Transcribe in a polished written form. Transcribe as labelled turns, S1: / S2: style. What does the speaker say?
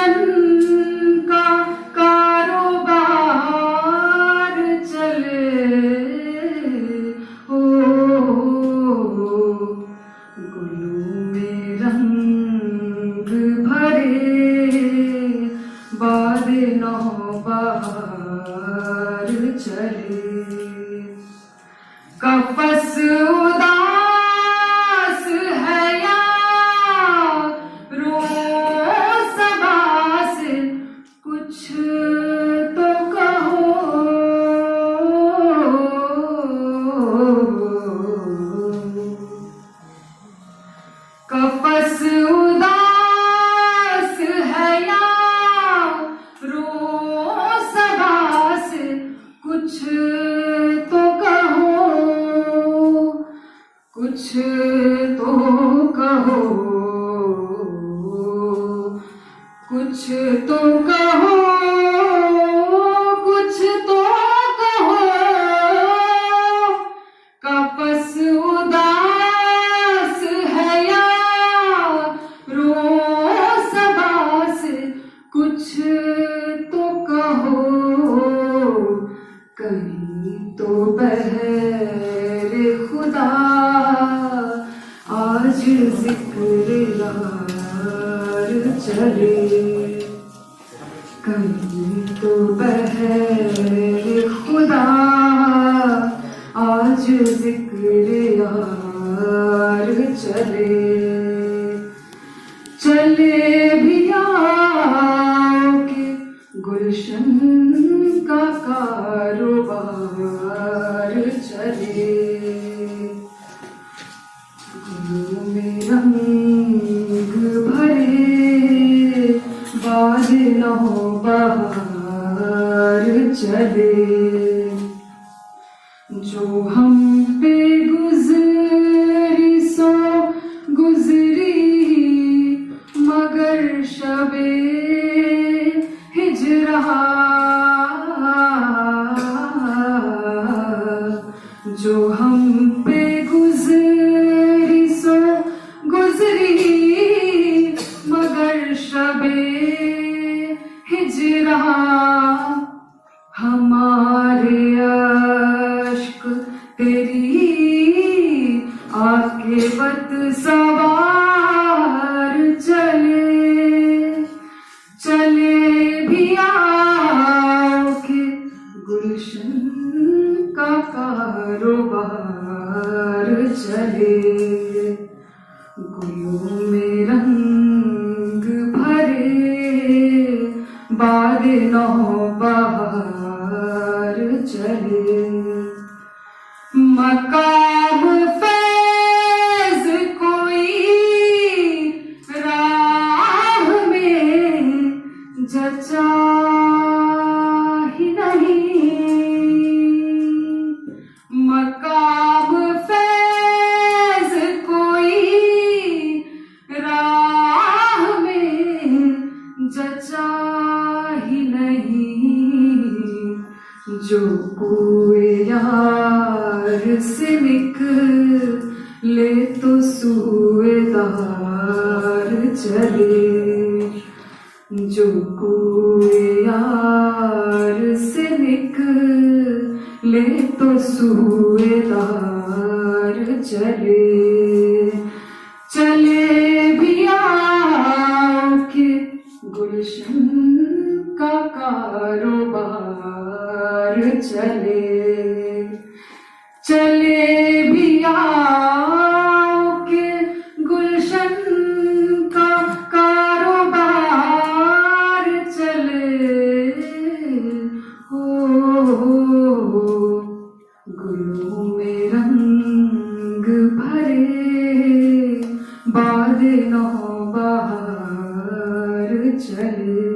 S1: गुलशन का कारोबार चले। ओ गुलों में रंग भरे बादे नौबहार चले। कपस उदास है या रो सबास, कुछ तो कहो। कपस उदास है या रो सबास, कुछ तो कहो, कुछ तो कहो, कुछ तो कहो, कुछ तो कहो। कपस उदास है या रो सबास, कुछ तो कहो। कहीं तो बहरे खुदा आज जिक्र यार चले। कहीं तो बहरे खुदा आज जिक्र यार चले। चले भी आओ के गुलशन का कारोबार चले। गुलों में रंग भरे बादे नौबहार चले। जो हम पे गुजरी सो गुजरी, मगर शबे हिजरा। जो हम पे गुजरी सो गुजरी, मगर शबे हिजरा। हमारे अश्क तेरी आक़िबत सवार चले। चले भी आओ के गुलशन का कारोबार चले। गुलों में रंग भरे बादे नौबहार चले। मकाम फैज़ कोई राह में जचा ही नहीं। मकाम फैज़ कोई राह में जचा ही नहीं। जो कोई यार से निकले तो सूएदार चले। जो कोई यार से निकले तो सूएदार चले। चले भी आओ के गुलशन का कारोबार चले। चले भी आओ के गुलशन का कारोबार चले। हो गुलों में रंग भरे बादे नौबहार चले।